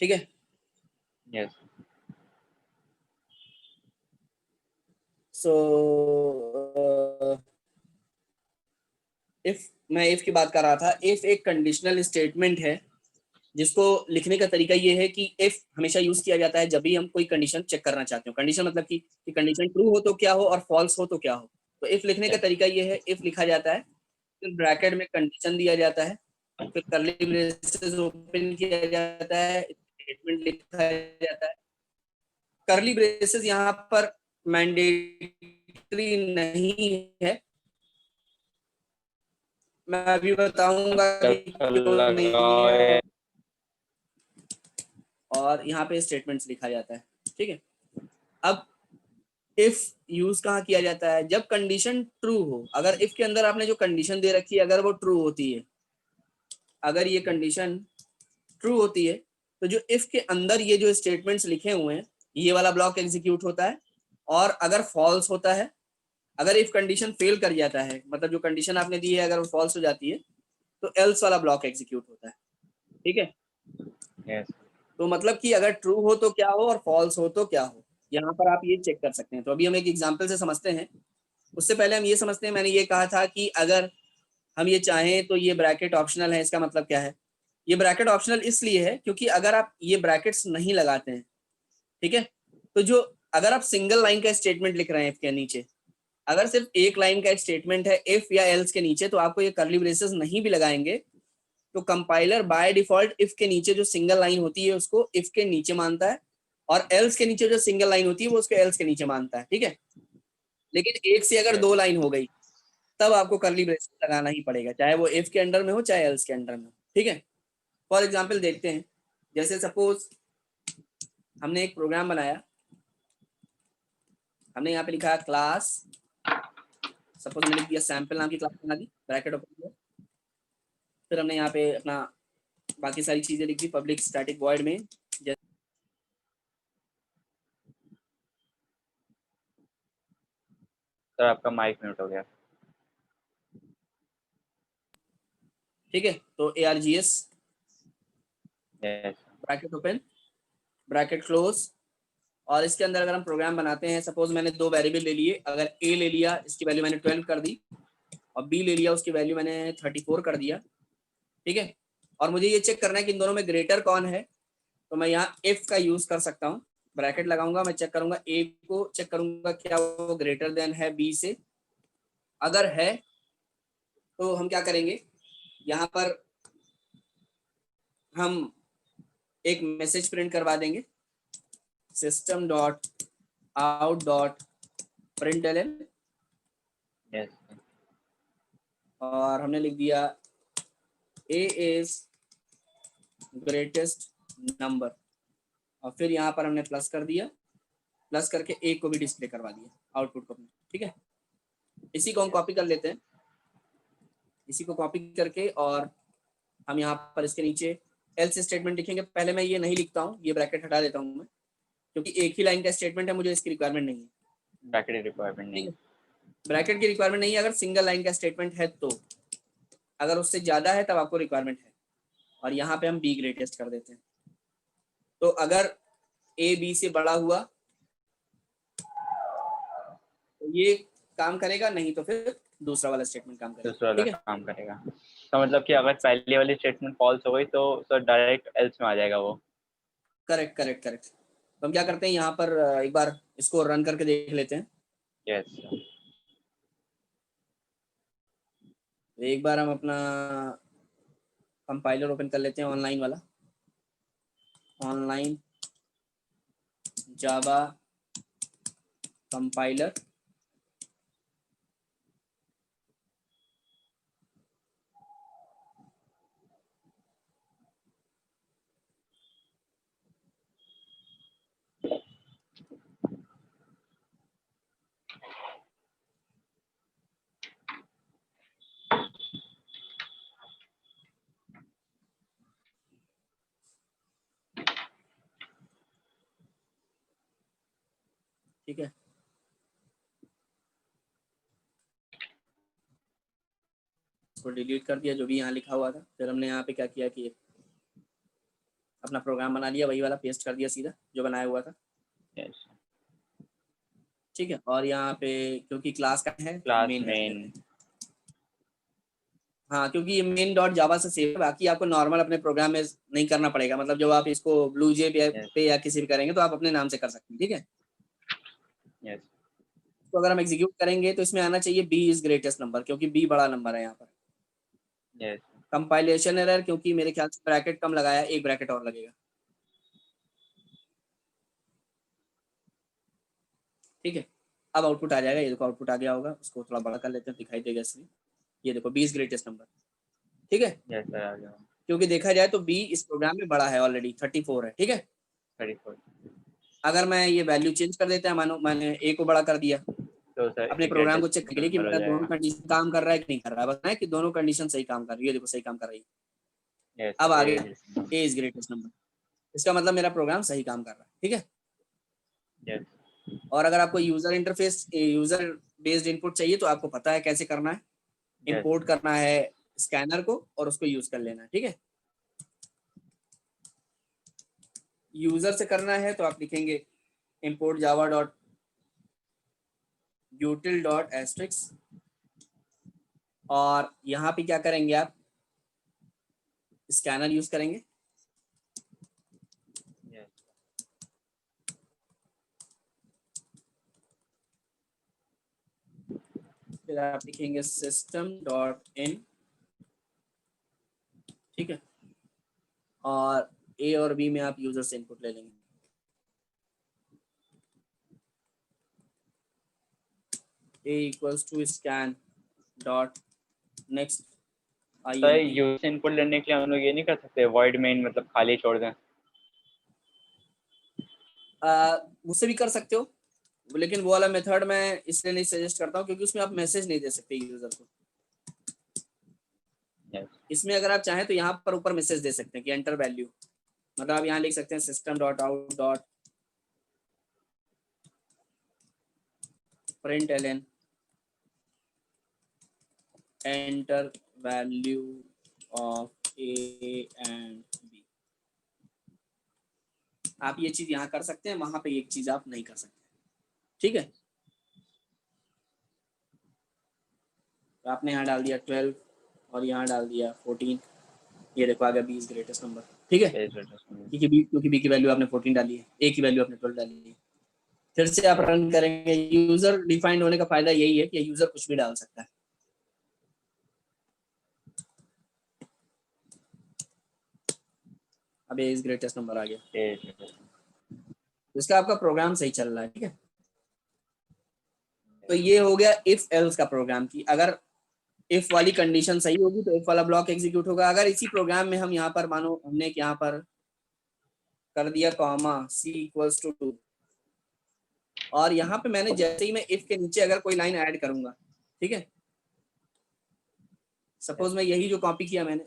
ठीक है। Yes. So if, मैं इफ की बात कर रहा था। इफ एक कंडीशनल स्टेटमेंट है जिसको लिखने का तरीका ये है कि इफ हमेशा यूज किया जाता है जब भी हम कोई कंडीशन चेक करना चाहते हो। कंडीशन मतलब कि कंडीशन ट्रू हो तो क्या हो और फॉल्स हो तो क्या हो। तो इफ लिखने का तरीका ये है, इफ लिखा जाता है, फिर ब्रैकेट में कंडीशन दिया जाता है, फिर कर्ली ब्रेसेस ओपन किया जाता है, स्टेटमेंट लिखा जाता है। कर्ली ब्रेसेस यहाँ पर मैंडेटरी नहीं है, मैं अभी बताऊंगा कि क्यों नहीं है। और यहाँ पे स्टेटमेंट्स लिखा जाता है। ठीक है। अब इफ यूज कहाँ किया जाता है, जब कंडीशन ट्रू हो। अगर इफ के अंदर आपने जो कंडीशन दे रखी है अगर वो ट्रू होती है, अगर ये कंडीशन ट्रू होती है तो जो इफ के अंदर ये जो स्टेटमेंट्स लिखे हुए हैं ये वाला ब्लॉक एग्जीक्यूट होता है। और अगर फॉल्स होता है, अगर इफ कंडीशन फेल कर जाता है, मतलब जो कंडीशन आपने दी है अगर वो फॉल्स हो जाती है तो एल्स वाला ब्लॉक एग्जीक्यूट होता है। ठीक है। यस। तो मतलब कि अगर ट्रू हो तो क्या हो और फॉल्स हो तो क्या हो, यहाँ पर आप ये चेक कर सकते हैं। तो अभी हम एक एग्जाम्पल से समझते हैं। उससे पहले हम ये समझते हैं, मैंने ये कहा था कि अगर हम ये चाहें तो ये ब्रैकेट ऑप्शनल है। इसका मतलब क्या है, ये ब्रैकेट ऑप्शनल इसलिए है क्योंकि अगर आप ये ब्रैकेट्स नहीं लगाते हैं, ठीक है, तो जो अगर आप सिंगल लाइन का स्टेटमेंट लिख रहे हैं इफ के नीचे, अगर सिर्फ एक लाइन का स्टेटमेंट है इफ या एल्स के नीचे, तो आपको ये कर्ली ब्रेसेस नहीं भी लगाएंगे तो कंपाइलर बाय डिफॉल्ट इफ के नीचे जो सिंगल लाइन होती है उसको इफ के नीचे मानता है, और एल्स के नीचे जो सिंगल लाइन होती है वो उसको एल्स के नीचे मानता है। ठीक है। लेकिन एक से अगर दो लाइन हो गई तब आपको कर्ली ब्रेसेस लगाना ही पड़ेगा, चाहे वो इफ के अंडर में हो चाहे एल्स के अंडर में हो। ठीक है। फॉर एग्जाम्पल देखते हैं, जैसे सपोज हमने एक प्रोग्राम बनाया, हमने यहाँ पे लिखा क्लास, सपोज हमने लिख दिया सैंपल नाम की क्लास बना दी, ब्रैकेट ओपन किया, फिर हमने यहाँ पे अपना बाकी सारी चीजें लिख दी पब्लिक स्टैटिक वॉइड में। सर आपका माइक म्यूट हो गया। ठीक है। तो ARGS yes. Bracket open bracket close, और इसके अंदर अगर हम प्रोग्राम बनाते हैं, सपोज मैंने दो वेरिएबल ले लिए, अगर ए ले लिया इसकी वैल्यू मैंने 12 कर दी और बी ले लिया उसकी वैल्यू मैंने 34 कर दिया। ठीक है। और मुझे ये चेक करना है कि इन दोनों में ग्रेटर कौन है, तो मैं यहाँ इफ का यूज कर सकता हूँ। ब्रैकेट लगाऊंगा, मैं चेक करूंगा ए को, चेक करूंगा क्या वो ग्रेटर देन है बी से। अगर है तो हम क्या करेंगे, यहाँ पर हम एक मैसेज प्रिंट करवा देंगे, system dot out dot println, yes. और हमने लिख दिया ए इज ग्रेटेस्ट नंबर, और फिर यहाँ पर हमने प्लस कर दिया, प्लस करके ए को भी डिस्प्ले करवा दिया आउटपुट को। ठीक है। इसी को हम कॉपी कर लेते हैं, इसी को कॉपी करके और हम यहाँ पर इसके नीचे एल्स स्टेटमेंट लिखेंगे। पहले मैं ये नहीं लिखता हूँ, ये ब्रैकेट हटा देता हूँ मैं, क्योंकि एक ही लाइन का स्टेटमेंट है, मुझे इसकी रिक्वायरमेंट नहीं है। ब्रैकेट रिक्वायरमेंट ठीक नहीं। है। ब्रैकेट की रिक्वायरमेंट नहीं है अगर सिंगल लाइन का स्टेटमेंट है तो, अगर उससे ज्यादा है तब आपको रिक्वायरमेंट है। और यहाँ पे हम बी ग्रेटेस्ट कर देते हैं, तो अगर ए बी से बड़ा हुआ तो ये काम करेगा, नहीं तो फिर दूसरा वाला स्टेटमेंट काम करेगा। दूसरा वाला ठीक है। काम करेगा। तो मतलब कि अगर पहले वाली स्टेटमेंट फॉल्स हो गई तो सर डायरेक्ट एल्स में आ जाएगा वो। Correct correct correct. तो हम क्या करते हैं, यहाँ पर एक बार इसको रन करके देख लेते हैं। यस। एक बार हम अपना कंपाइलर ओपन कर लेते हैं, ऑनलाइन वाला, ऑनलाइन जावा कंपाइलर। ठीक है। इसको डिलीट कर दिया जो भी यहाँ लिखा हुआ था, फिर हमने यहाँ पे क्या किया कि अपना प्रोग्राम बना लिया, वही वाला पेस्ट कर दिया सीधा जो बनाया हुआ था। यस, ठीक है, और यहाँ पे क्योंकि क्लास का है क्लास मेन रख मेन। देते हैं। हाँ, क्योंकि ये मेन डॉट जावा से सेव है, बाकी आपको नॉर्मल अपने प्रोग्राम में नहीं करना पड़ेगा, मतलब जब आप इसको ब्लूजे यस पे या किसी भी करेंगे तो आप अपने नाम से कर सकते हैं। ठीक है, यस तो अगर हम एग्जीक्यूट करेंगे तो इसमें आना चाहिए बी इज ग्रेटेस्ट नंबर, क्योंकि बी बड़ा नंबर है यहाँ पर। यस। कंपाइलेशन एरर, क्योंकि मेरे ख्याल से ब्रैकेट कम लगाया, एक ब्रैकेट और लगेगा। ठीक है, अब आउटपुट आ जाएगा, ये देखो आउटपुट आ गया होगा, उसको थोड़ा बड़ा कर लेते हैं, दिखाई देगा इसमें। ये देखो बी इज ग्रेटेस्ट नंबर। ठीक है, यस सर, आ गया। क्योंकि देखा जाए तो बी इस प्रोग्राम में बड़ा है, ऑलरेडी 34 है। ठीक है, 34। अगर मैं ये वैल्यू चेंज कर देता है, मानो मैंने ए को बड़ा कर दिया, तो सर अपने एक प्रोग्राम को चेक ग्रेटेस्ट कर लिए कि नंबर हो मेरा दोनों जाएगा। कंडीशन काम कर रहा है कि नहीं कर रहा है, बस है कि दोनों कंडीशन सही काम कर रही है, देखो सही काम कर रही है। यस अब सर, आ ए। गया ए इज ग्रेटेस्ट नंबर, इसका मतलब मेरा प्रोग्राम सही काम कर रहा है। ठीक है, यस और अगर आपको user interface, user based input चाहिए तो आपको पता है कैसे करना है, यस इंपोर्ट करना है स्कैनर को और उसको यूज कर लेना है। ठीक है, यूजर से करना है तो आप लिखेंगे import java dot util dot asterisk, और यहाँ पे क्या करेंगे आप, स्कैनर यूज करेंगे। यस फिर आप लिखेंगे system डॉट इन। ठीक है, और ए और बी में आप यूजर से इनपुट ले लेंगे। A equals to scan dot next sir, int। Use input लेने के लिए हम लोग ये नहीं कर सकते वॉइड मेन, मतलब खाली छोड़ दें? उससे भी कर सकते हो, लेकिन वो वाला मेथड मैं इसलिए नहीं सजेस्ट करता हूँ क्योंकि उसमें आप मैसेज नहीं दे सकते यूजर को। यस इसमें अगर आप चाहें तो यहाँ पर ऊपर मैसेज दे सकते हैं कि एंटर वैल्यू, मतलब आप यहाँ लिख सकते हैं system dot out dot print LN enter value of A and B. आप ये चीज यहाँ कर सकते हैं, वहां पे एक चीज आप नहीं कर सकते। ठीक है, तो आपने यहाँ डाल दिया 12 और यहाँ डाल दिया 14, ये देखो आ गया बी इज ग्रेटेस्ट नंबर। ठीक है, क्योंकि बी की वैल्यू आपने 14 डाली है, ए की वैल्यू आपने 12 डाली है। फिर से आप रन करेंगे, यूजर डिफाइंड होने का फायदा यही है कि यूजर कुछ भी डाल सकता है। अब ए इज ग्रेटेस्ट नंबर आ गया, तो इसका आपका प्रोग्राम सही चल रहा है। ठीक है, तो ये हो गया इफ एल्स का प्रोग्राम की, अगर इफ वाली कंडीशन सही होगी तो इफ वाला ब्लॉक एग्जीक्यूट होगा। अगर इसी प्रोग्राम में हम यहाँ पर मानो हमने यहाँ पर कर दिया कॉमा सी इक्वल्स टू 2, और यहाँ पे मैंने जैसे ही मैं इफ के नीचे अगर कोई लाइन ऐड करूंगा, ठीक है, सपोज मैं यही जो कॉपी किया मैंने,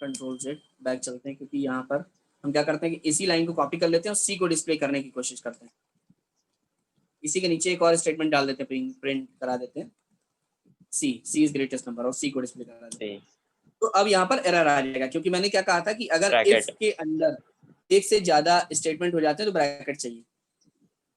कंट्रोल जेड बैक चलते हैं, क्योंकि यहाँ पर हम क्या करते हैं कि इसी लाइन को कॉपी कर लेते हैं और सी को डिस्प्ले करने की कोशिश करते हैं। इसी के नीचे एक और स्टेटमेंट डाल देते हैं, प्रिंट करा देते हैं सी इज ग्रेटेस्ट नंबर, और सी को डिस्प्ले करा देते हैं। तो अब यहाँ पर एरर आ जाएगा, क्योंकि मैंने क्या कहा था कि अगर इफ के अंदर एक से ज्यादा स्टेटमेंट हो जाते हैं तो ब्रैकेट चाहिए।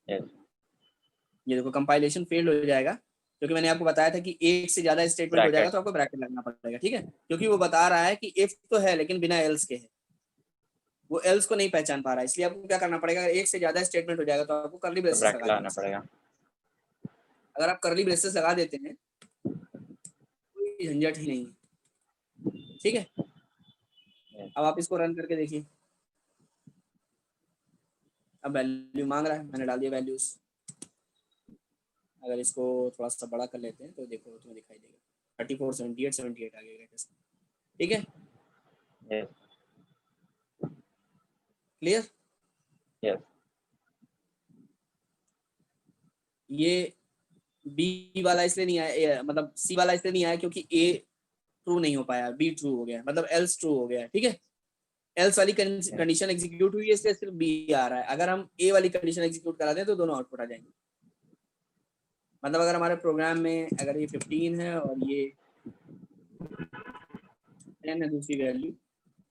ये देखो कंपाइलेशन फेल हो जाएगा, क्योंकि मैंने आपको बताया था कि एक से ज्यादा स्टेटमेंट हो जाएगा तो आपको ब्रैकेट लगना पड़ेगा। ठीक है, क्योंकि वो बता रहा है कि इफ तो है लेकिन बिना एल्स के है, वो एल्स को नहीं पहचान पा रहा है, इसलिए आपको क्या करना पड़ेगा, एक से ज्यादा स्टेटमेंट हो जाएगा तो आपको कर्ली ब्रेसेस लगाना पड़ेगा। अगर आप कर्ली ब्रेसेस लगा देते हैं कोई झंझट ही नहीं है। ठीक है, अब आप इसको रन करके देखिए, अब वैल्यू मांग रहा है, मैंने डाल दिया वैल्यूज। अगर इसको थोड़ा सा बड़ा कर लेते हैं तो देखो तुम्हें दिखाई देगा 34 78 78 आ गया। ठीक है, क्लियर? ये बी वाला इसलिए नहीं आया, मतलब सी वाला इसलिए नहीं आया क्योंकि ए ट्रू नहीं हो पाया, बी ट्रू हो गया, मतलब एल्स ट्रू हो गया। ठीक है, एल्स वाली कंडीशन एग्जीक्यूट हुई है, इसलिए सिर्फ बी आ रहा है। अगर हम ए वाली कंडीशन एग्जीक्यूट करा दें तो दोनों आउटपुट आ जाएंगे। मतलब अगर हमारे प्रोग्राम में अगर ये 15 है और ये 10 है दूसरी वैल्यू,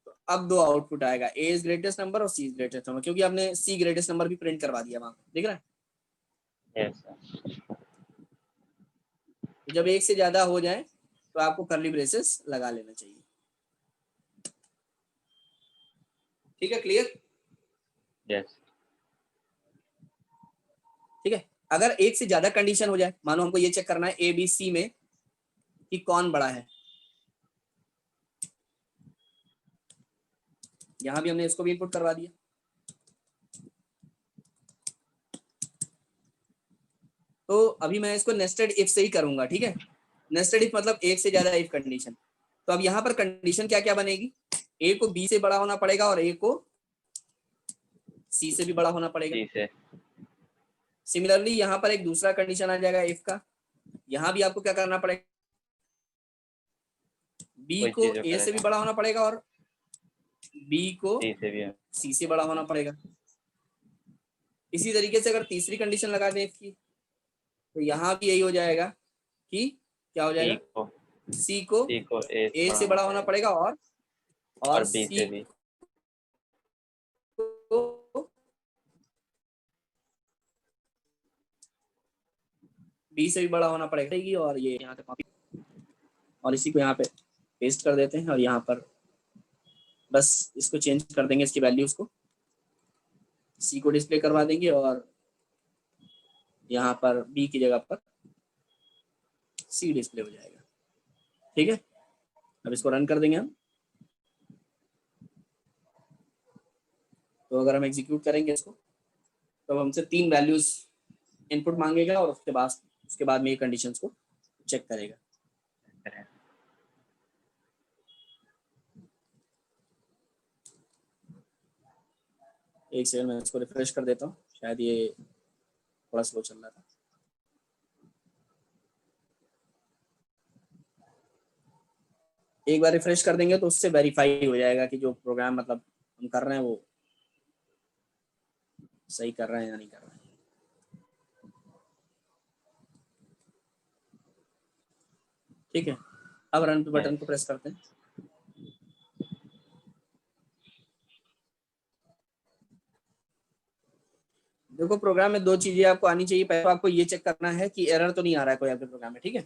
तो अब दो आउटपुट आएगा, ए इज ग्रेटेस्ट नंबर और सी इज ग्रेटेस्ट नंबर, क्योंकि आपने सी ग्रेटेस्ट नंबर भी प्रिंट करवा दिया वहां, दिख रहा है? Yes sir. जब एक से ज्यादा हो जाए तो आपको कर्ली ब्रेसेस लगा लेना चाहिए। ठीक है, क्लियर? यस। ठीक है, अगर एक से ज्यादा कंडीशन हो जाए, मानो हमको ये चेक करना है ए बी सी में कि कौन बड़ा है, यहां भी हमने इसको भी इनपुट करवा दिया। तो अभी मैं इसको नेस्टेड इफ से ही करूंगा, ठीक है? नेस्टेड इफ मतलब एक से ज्यादा इफ कंडीशन। तो अब यहाँ पर कंडीशन क्या क्या बनेगी, ए को बी से बड़ा होना पड़ेगा और ए को सी से भी बड़ा होना पड़ेगा। जी से। सिमिलरली यहाँ पर एक दूसरा कंडीशन आ जाएगा इफ का, यहाँ भी आपको क्या करना पड़ेगा, बी कोई को चीज ए से भी बड़ा होना पड़ेगा और बी को सी से भी है। सी से बड़ा होना पड़ेगा। इसी तरीके से अगर तीसरी कंडीशन लगा दें इसकी, तो यहाँ भी यही हो जाएगा कि क्या हो जाएगा, सी को ए से बड़ा होना पड़ेगा और बी सी से भी। को बी से भी बड़ा होना पड़ेगा। और ये यहाँ पे कॉपी और इसी को यहाँ पे पेस्ट कर देते हैं और यहाँ पर बस इसको चेंज कर देंगे, इसकी वैल्यूज को, सी को डिस्प्ले करवा देंगे और यहाँ पर बी की जगह पर सी डिस्प्ले हो जाएगा। ठीक है, अब इसको रन कर देंगे हम। तो अगर हम एग्जीक्यूट करेंगे इसको, तो हमसे 3 वैल्यूज इनपुट मांगेगा और उसके बाद में ये कंडीशंस को चेक करेगा। एक सेकंड में इसको रिफ्रेश कर देता हूँ, शायद ये थोड़ा स्लो चल रहा था। एक बार रिफ्रेश कर देंगे तो उससे वेरीफाई हो जाएगा कि जो प्रोग्राम मतलब हम कर रहे हैं वो सही कर रहे हैं या नहीं कर रहे हैं। ठीक है, अब रन पे बटन को प्रेस करते हैं। देखो, प्रोग्राम में 2 चीजें आपको आनी चाहिए। पहले तो आपको ये चेक करना है कि एरर तो नहीं आ रहा है कोई आपके प्रोग्राम में। ठीक है,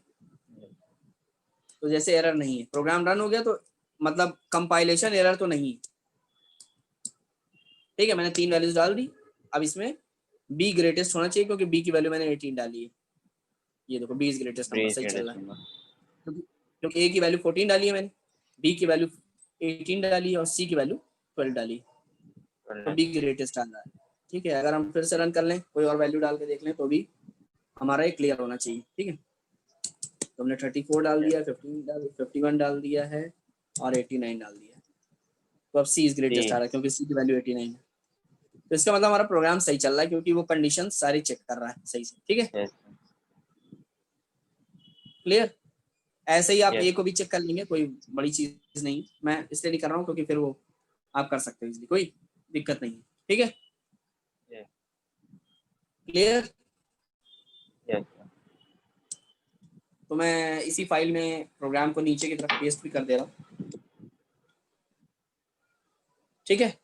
तो जैसे एरर नहीं है, प्रोग्राम रन हो गया तो मतलब कंपाइलेशन एरर तो नहीं। ठीक है, मैंने 3 वैल्यूज डाल दी। अब इसमें बी ग्रेटेस्ट होना चाहिए क्योंकि बी की वैल्यू मैंने 18 डाली है। ये देखो, बी इज ग्रेटेस्ट नंबर सही चल रहा है क्योंकि ए की वैल्यू 14 डाली है मैंने, बी की वैल्यू 18 डाली है और सी की वैल्यू 12 डाली है, तो बी ग्रेटेस्ट आ रहा है। ठीक है, अगर हम फिर से रन कर लें, कोई और वैल्यू डाल के देख लें, तो भी हमारा ये क्लियर होना चाहिए। ठीक है, तो हमने 34 डाल दिया, 51 डाल दिया है और 89 डाल दिया है। तो अब सी इज ग्रेटेस्ट आ रहा है क्योंकि सी की वैल्यू 89 है। तो इसका मतलब हमारा प्रोग्राम सही चल रहा है क्योंकि वो कंडीशन सारी चेक कर रहा है सही से। ठीक है, क्लियर? ऐसे ही आप ए को भी चेक कर लेंगे, कोई बड़ी चीज नहीं। मैं इसलिए नहीं कर रहा हूँ क्योंकि फिर वो आप कर सकते हो इसलिए, कोई दिक्कत नहीं है। ठीक है, क्लियर? तो मैं इसी फाइल में प्रोग्राम को नीचे की तरफ पेस्ट भी कर दे रहा हूँ। ठीक है,